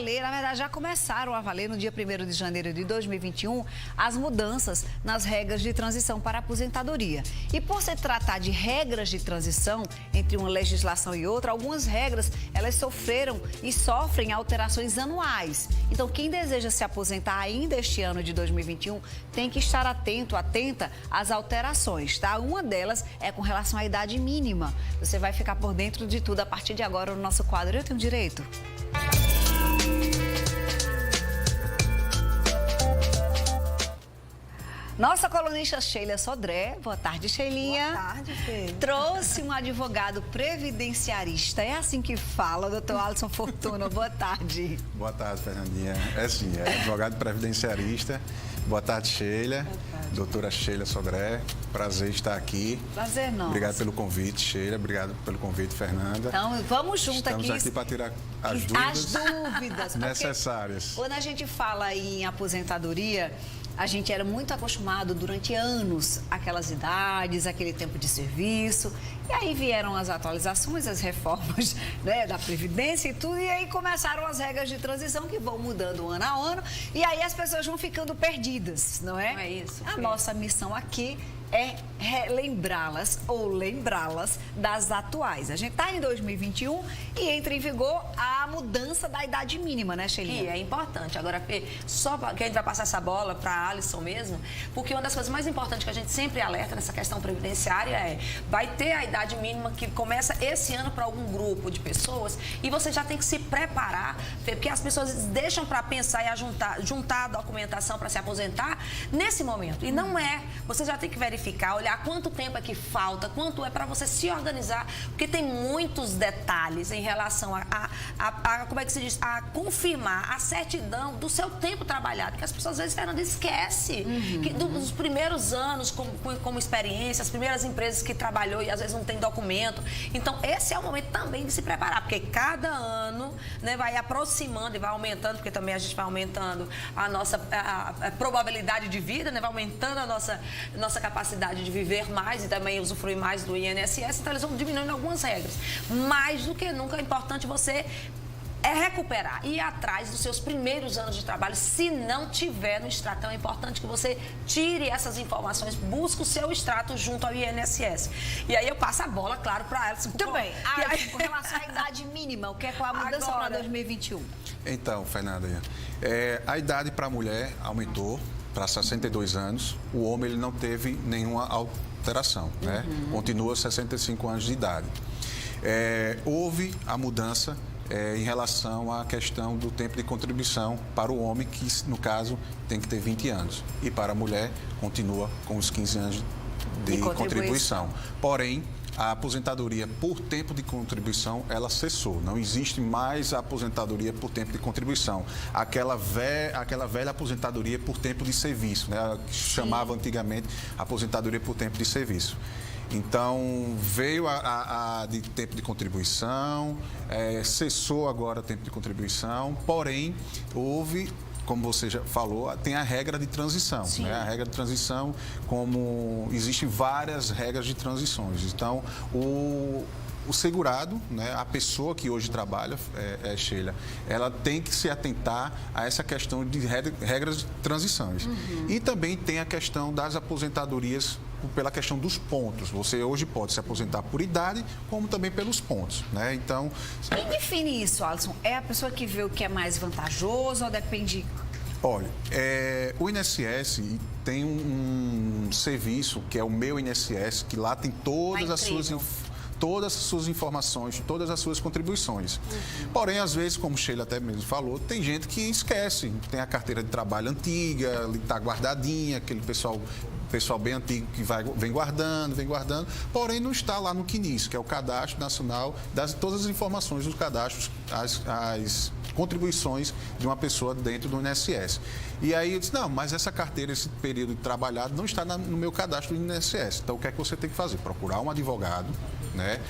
valer, na verdade já começaram a valer no dia 1º de janeiro de 2021, as mudanças nas regras de transição para a aposentadoria. E por se tratar de regras de transição entre uma legislação e outra, algumas regras elas sofreram e sofrem alterações anuais. Então quem deseja se aposentar ainda este ano de 2021 tem que estar atenta às alterações, tá? Uma delas é com relação à idade mínima. Você vai ficar por dentro de tudo a partir de agora no nosso quadro Eu Tenho Direito. Nossa colunista Sheila Sodré, boa tarde, Sheilinha. Boa tarde, Fê. Trouxe um advogado previdenciarista. É assim que fala, doutor Alisson Fortuna. Boa tarde. Boa tarde, Fernandinha. É sim, é advogado previdenciarista. Boa tarde, Sheila. Boa tarde. Doutora Sheila Sodré. Prazer estar aqui. Prazer nosso. Obrigado pelo convite, Sheila. Obrigado pelo convite, Fernanda. Então, vamos junto aqui. Estamos aqui para tirar as dúvidas necessárias. Quando a gente fala em aposentadoria, a gente era muito acostumado durante anos àquelas idades, aquele tempo de serviço. E aí vieram as atualizações, as reformas, né, da Previdência e tudo. E aí começaram as regras de transição que vão mudando ano a ano. E aí as pessoas vão ficando perdidas, não é? Não é isso. A nossa missão aqui é relembrá-las ou lembrá-las das atuais. A gente está em 2021 e entra em vigor a mudança da idade mínima, né, Sheilinha? Que é importante. Agora, Fê, só que a gente vai passar essa bola para a Alisson mesmo, porque uma das coisas mais importantes que a gente sempre alerta nessa questão previdenciária é, vai ter a idade mínima que começa esse ano para algum grupo de pessoas e você já tem que se preparar, Fê, porque as pessoas deixam para pensar e juntar a documentação para se aposentar nesse momento. E não é. Você já tem que verificar, olhar quanto tempo é que falta, quanto é para você se organizar, porque tem muitos detalhes em relação como é que se diz, a confirmar a certidão do seu tempo trabalhado, que as pessoas às vezes, Fernanda, esquece que dos primeiros anos como experiência, as primeiras empresas que trabalhou e às vezes não tem documento. Então, esse é o momento também de se preparar, porque cada ano, né, vai aproximando e vai aumentando, porque também a gente vai aumentando a nossa a probabilidade de vida, né, vai aumentando a nossa capacidade de viver mais e também usufruir mais do INSS, então eles vão diminuindo algumas regras. Mais do que nunca é importante você recuperar, ir atrás dos seus primeiros anos de trabalho, se não tiver no extrato. Então é importante que você tire essas informações, busque o seu extrato junto ao INSS. E aí eu passo a bola, claro, para a Alisson. Muito bem. Com relação à idade mínima, o que é com a mudança para 2021? Então, Fernanda, a idade para a mulher aumentou para 62 anos, o homem ele não teve nenhuma alteração, né? Continua 65 anos de idade. Houve a mudança em relação à questão do tempo de contribuição para o homem, que no caso tem que ter 20 anos, e para a mulher continua com os 15 anos de contribuição. Porém, a aposentadoria por tempo de contribuição, ela cessou. Não existe mais a aposentadoria por tempo de contribuição. Aquela velha aposentadoria por tempo de serviço, né? Que chamava antigamente aposentadoria por tempo de serviço. Então, veio a de tempo de contribuição, cessou agora o tempo de contribuição, porém, houve, como você já falou, tem a regra de transição. Né? A regra de transição, como existem várias regras de transições. Então, o segurado, né, a pessoa que hoje trabalha, Sheila, ela tem que se atentar a essa questão de regras de transições. E também tem a questão das aposentadorias pela questão dos pontos. Você hoje pode se aposentar por idade, como também pelos pontos, né? Então... Quem define isso, Alisson? É a pessoa que vê o que é mais vantajoso ou depende... Olha, o INSS tem um serviço que é o Meu INSS, que lá tem todas as suas informações, todas as suas contribuições. Porém, às vezes, como Sheila até mesmo falou, tem gente que esquece, tem a carteira de trabalho antiga, ali está guardadinha, aquele pessoal bem antigo que vem guardando, porém não está lá no CNIS, que é o Cadastro Nacional, todas as informações dos cadastros, as contribuições de uma pessoa dentro do INSS. E aí eu disse, não, mas essa carteira, esse período de trabalhado não está no meu cadastro do INSS. Então, o que é que você tem que fazer? Procurar um advogado, né,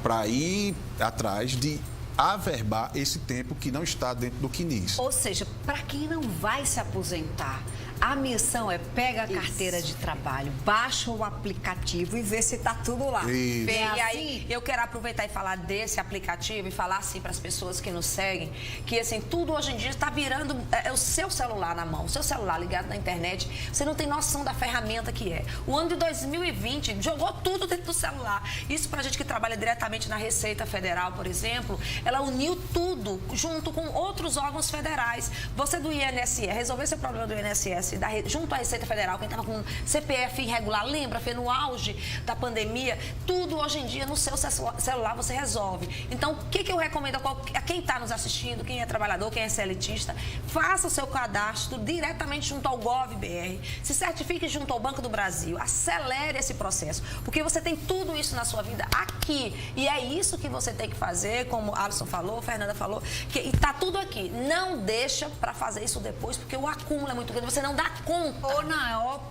para ir atrás de averbar esse tempo que não está dentro do CNIS. Ou seja, para quem não vai se aposentar, A missão é pega a carteira de trabalho, baixa o aplicativo e vê se tá tudo lá. Isso. E É aí, assim? eu quero aproveitar e falar desse aplicativo e falar assim para as pessoas que nos seguem, que assim, tudo hoje em dia está virando o seu celular na mão, o seu celular ligado na internet. Você não tem noção da ferramenta que é. O ano de 2020 jogou tudo dentro do celular. Isso pra gente que trabalha diretamente na Receita Federal, por exemplo, ela uniu tudo junto com outros órgãos federais. Você do INSS, resolver seu problema do INSS junto à Receita Federal, quem estava com CPF irregular, lembra, Fê, no auge da pandemia, tudo hoje em dia no seu celular você resolve. Então, o que eu recomendo a quem está nos assistindo, quem é trabalhador, quem é seletista, faça o seu cadastro diretamente junto ao GovBR, se certifique junto ao Banco do Brasil, acelere esse processo, porque você tem tudo isso na sua vida aqui, e é isso que você tem que fazer, como a Alisson falou, Fernanda falou, e está tudo aqui. Não deixa para fazer isso depois, porque o acúmulo é muito grande, você não dá conta. Ou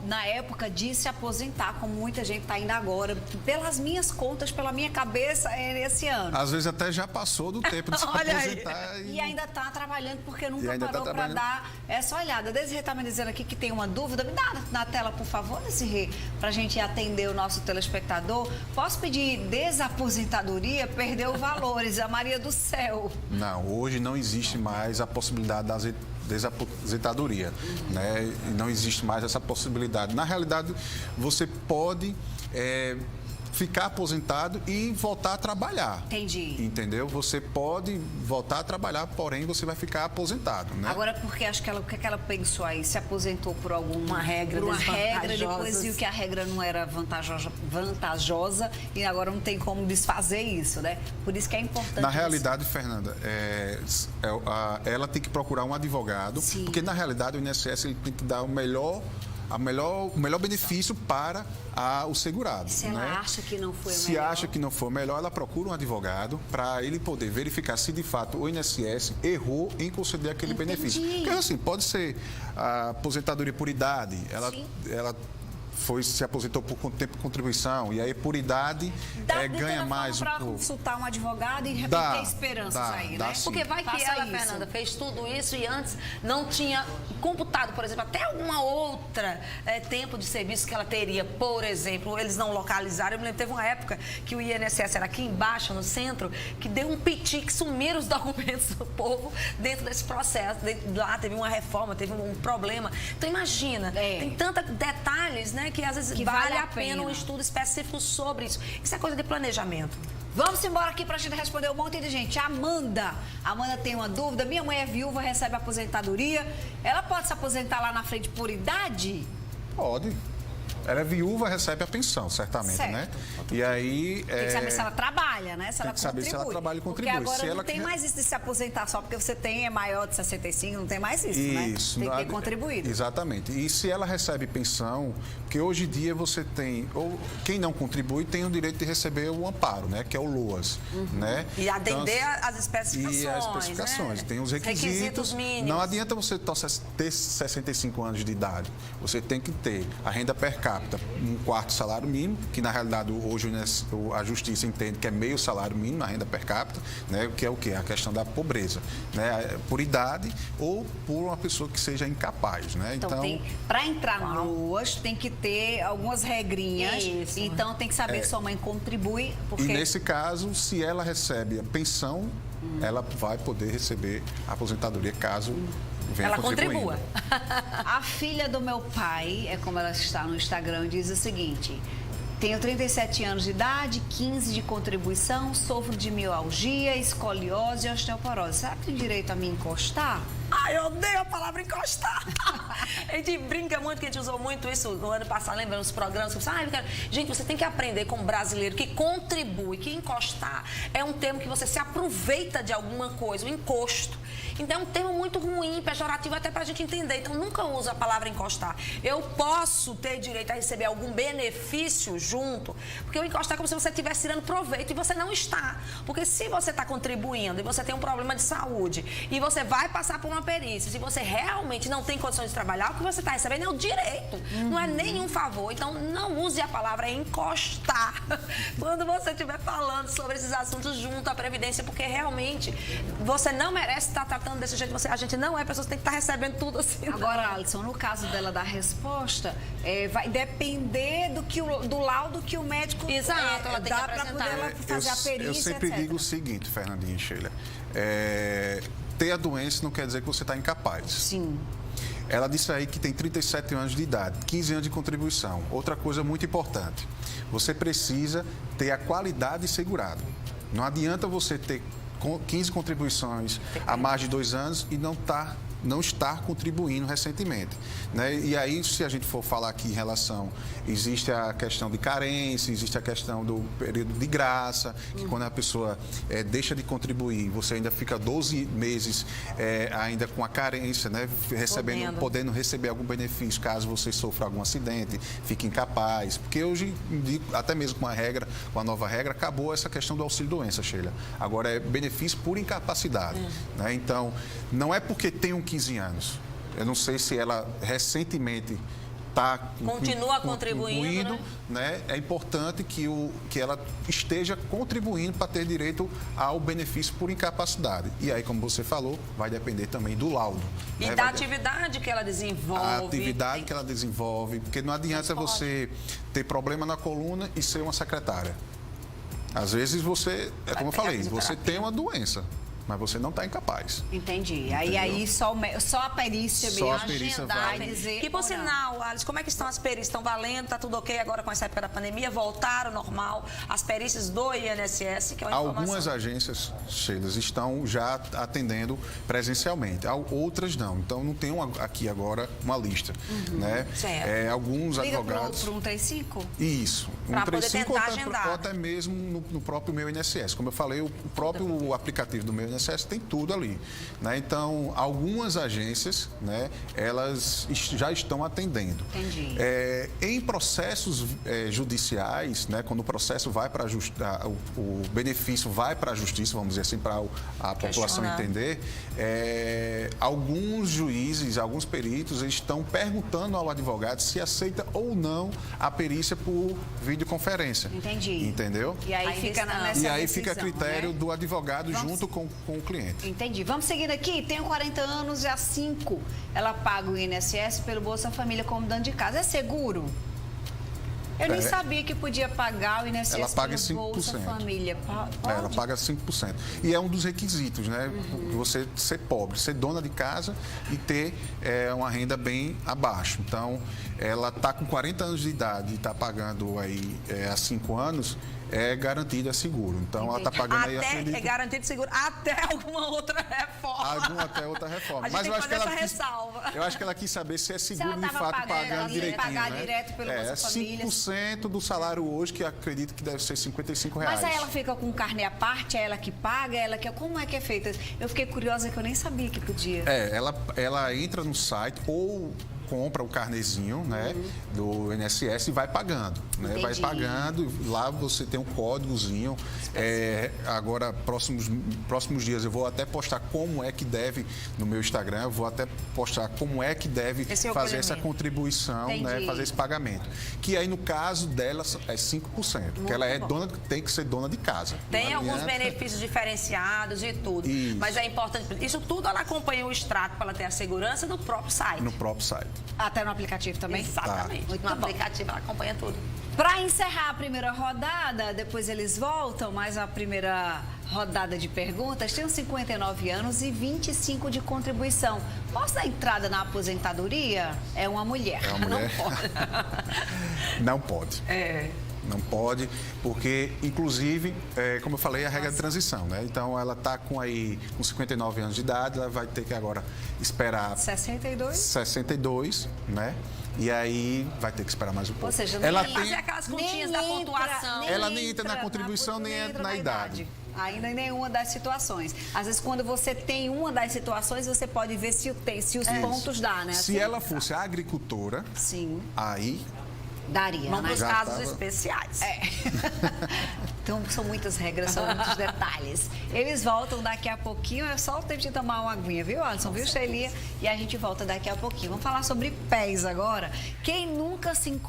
na época de se aposentar, como muita gente está indo agora, pelas minhas contas, pela minha cabeça, é esse ano. Às vezes até já passou do tempo de se Olha aí. aposentar. E ainda está trabalhando porque nunca ainda tá parou para trabalhando. dar essa olhada. Desirê está me dizendo aqui que tem uma dúvida. Me dá na tela, por favor, Desirê, para a gente atender o nosso telespectador. Posso pedir desaposentadoria? Perdeu valores. A Maria do Céu. Não, hoje não existe mais a possibilidade da desaposentadoria, né? E não existe mais essa possibilidade. Na realidade, você pode ficar aposentado e voltar a trabalhar. Entendi. Entendeu? Você pode voltar a trabalhar, porém você vai ficar aposentado, né? Agora, porque acho que o que ela pensou aí? Se aposentou por alguma regra, por uma regra, desvantajosa. depois viu que a regra não era vantajosa e agora não tem como desfazer isso, né? Por isso que é importante. Na realidade, Fernanda, ela tem que procurar um advogado, Sim. porque na realidade o INSS ele tem que dar o melhor benefício para o segurado. Se né? ela acha que não foi o Se melhor. acha que não foi o melhor, ela procura um advogado para ele poder verificar se de fato o INSS errou em conceder aquele benefício. Porque assim, pode ser a aposentadoria por idade, ela se aposentou por tempo de contribuição, e aí por idade ganha mais para consultar um advogado e de repente ter esperanças aí, né? sim. Porque vai que Faça ela, isso. Fernanda, fez tudo isso e antes não tinha computado, por exemplo, até alguma outra tempo de serviço que ela teria, por exemplo, eles não localizaram. Eu me lembro, teve uma época que o INSS era aqui embaixo, no centro, que deu um piti, que sumiram os documentos do povo dentro desse processo. Lá teve uma reforma, teve um problema. Então imagina, tem tantos detalhes, né, que às vezes Que vale a pena um estudo específico sobre isso. Isso é coisa de planejamento. Vamos embora aqui para a gente responder um monte de gente. Amanda tem uma dúvida. Minha mãe é viúva, recebe aposentadoria. Ela pode se aposentar lá na frente por idade? Pode. Ela é viúva, recebe a pensão, certamente, Certo. né? E aí... Tem que saber se ela trabalha, né? Se ela que saber contribui. se ela trabalha e contribui. Porque agora Se não ela tem quer- mais isso de se aposentar só porque você é maior de 65, não tem mais isso, Isso. né? Tem que ter contribuído. Exatamente. E se ela recebe pensão, porque hoje em dia você tem... Ou quem não contribui tem o direito de receber o amparo, né? Que é o LOAS, né? E atender Então, as especificações, E as especificações. né? Tem os requisitos. mínimos. Não adianta você ter 65 anos de idade. Você tem que ter a renda per capita, um quarto salário mínimo, que na realidade hoje a Justiça entende que é meio salário mínimo, a renda per capita, né? Que é o quê? A questão da pobreza, né? Por idade ou por uma pessoa que seja incapaz, né? Então, para entrar no LOAS, tem que ter algumas regrinhas. Isso. Então, tem que saber que sua mãe contribui. Porque... E nesse caso, se ela recebe a pensão, ela vai poder receber a aposentadoria caso venha Ela contribuindo. contribua. A filha do meu pai, é como ela está no Instagram, diz o seguinte: tenho 37 anos de idade, 15 de contribuição, sofro de mialgia, escoliose e osteoporose. Será que tem direito a me encostar? Ai, eu odeio a palavra encostar. A gente brinca muito, que a gente usou muito isso no ano passado, lembrando os programas. Gente, você tem que aprender como brasileiro que contribui, que encostar é um termo que você se aproveita de alguma coisa, o encosto. Então é um termo muito ruim, pejorativo até pra gente entender. Então nunca usa a palavra encostar. Eu posso ter direito a receber algum benefício junto, porque o encostar é como se você estivesse tirando proveito e você não está. Porque se você está contribuindo e você tem um problema de saúde e você vai passar por uma perícia, se você realmente não tem condições de trabalhar, o que você está recebendo é o direito, não é nenhum favor. Então não use a palavra encostar quando você estiver falando sobre esses assuntos junto à Previdência, porque realmente você não merece estar tratando tratando desse jeito, a gente não é pessoa que tem que estar recebendo tudo assim. Agora, Alisson, no caso dela dar resposta, vai depender do laudo que o médico Exato, ela tem que dá para poder apresentar. ela fazer a perícia, Eu sempre etc. digo o seguinte, Fernandinha e Sheila. Ter a doença não quer dizer que você está incapaz. Sim. Ela disse aí que tem 37 anos de idade, 15 anos de contribuição. Outra coisa muito importante, você precisa ter a qualidade segurada. Não adianta você ter 15 contribuições há mais de 2 anos e não estar contribuindo recentemente, né? E aí, se a gente for falar aqui em relação, existe a questão de carência, existe a questão do período de graça, que quando a pessoa deixa de contribuir, você ainda fica 12 meses ainda com a carência, né? Podendo receber algum benefício caso você sofra algum acidente, fique incapaz. Porque hoje, até mesmo com a nova regra, acabou essa questão do auxílio-doença, Sheila. Agora é benefício por incapacidade, né? Então, não é porque tem 15 anos. Eu não sei se ela recentemente continua contribuindo, né? É importante que ela esteja contribuindo para ter direito ao benefício por incapacidade. E aí, como você falou, vai depender também do laudo. E né? da atividade que ela desenvolve. A atividade que ela desenvolve, porque não adianta você ter problema na coluna e ser uma secretária. Às vezes você, como eu falei, você tem uma doença, mas você não está incapaz. Entendi. Entendeu? Aí só a perícia mesmo. Só a perícia agendar vai. e dizer. Que por sinal, Alice, como é que estão as perícias? Estão valendo? Está tudo ok agora com essa época da pandemia? Voltaram normal? As perícias do INSS, que é uma informação. Algumas agências, Sheila, estão já atendendo presencialmente, outras não. Então, não tem aqui agora uma lista. Né? Certo. Alguns Liga advogados... para o 135? Isso. Pra poder 135 tentar agendar. ou até mesmo no próprio Meu INSS. Como eu falei, o próprio aplicativo do Meu INSS tem tudo ali. Né? Então, algumas agências, né, elas já estão atendendo. Entendi. Em processos judiciais, né, quando o processo vai para o benefício vai para a justiça, vamos dizer assim, para a população entender, alguns juízes, alguns peritos estão perguntando ao advogado se aceita ou não a perícia por videoconferência. Entendi. Entendeu? E aí fica nessa E aí decisão, fica a critério né? do advogado junto com o cliente. Entendi. Vamos seguindo aqui. Tenho 40 anos e há 5 ela paga o INSS pelo Bolsa Família como dano de casa. É seguro? Eu nem sabia que podia pagar o INSS Ela paga pelo 5%. Bolsa Família. Pode? Ela paga 5%. E é um dos requisitos, né? Você ser pobre, ser dona de casa e ter uma renda bem abaixo. Então, ela está com 40 anos de idade e está pagando aí há 5 anos, é garantido, é seguro. Então, ela está pagando aí... É garantido seguro até alguma outra reforma. Até outra reforma. A gente tem que fazer essa ressalva. Eu acho que ela quis saber se é seguro ela de fato pagando direitinho, pagar né? direto pelo Bolsa Família. 5% do salário hoje, que acredito que deve ser R$55. Mas aí ela fica com carne à parte, é ela que paga, é ela que... Como é que é feita? Eu fiquei curiosa que eu nem sabia que podia. Ela entra no site ou compra o carnezinho, né, do INSS e vai pagando, né? Vai pagando, lá você tem um códigozinho. Agora, próximos dias eu vou até postar como é que deve, no meu Instagram, eu vou até postar como é que deve fazer essa contribuição, né, fazer esse pagamento. Que aí, no caso dela, é 5%, porque ela tem que ser dona de casa. Tem alguns benefícios diferenciados e tudo. Isso. Mas é importante, isso tudo ela acompanha o extrato para ela ter a segurança do próprio site. No próprio site. Até no aplicativo também? Exatamente. Muito No bom. aplicativo ela acompanha tudo. Para encerrar a primeira rodada, depois eles voltam, mas a primeira rodada de perguntas, tenho 59 anos e 25 de contribuição. Posso dar entrada na aposentadoria? É uma mulher. É uma mulher? Não pode. Não pode, porque, inclusive, como eu falei, é a regra de transição, né? Então, ela está com 59 anos de idade, ela vai ter que agora esperar... 62, né? E aí vai ter que esperar mais um pouco. Ou seja, ela fazer aquelas continhas da pontuação. Ela nem entra na contribuição, nem entra na idade. Ainda em nenhuma das situações. Às vezes, quando você tem uma das situações, você pode ver se os pontos dá, né? Se ela fosse agricultora, sim, aí... daria, Vamos né? para os casos especiais. Então, são muitas regras, são muitos detalhes. Eles voltam daqui a pouquinho, é só o tempo de tomar uma aguinha, viu, Alisson? Viu, Shelia? E a gente volta daqui a pouquinho. Vamos falar sobre pés agora. Quem nunca se encontrou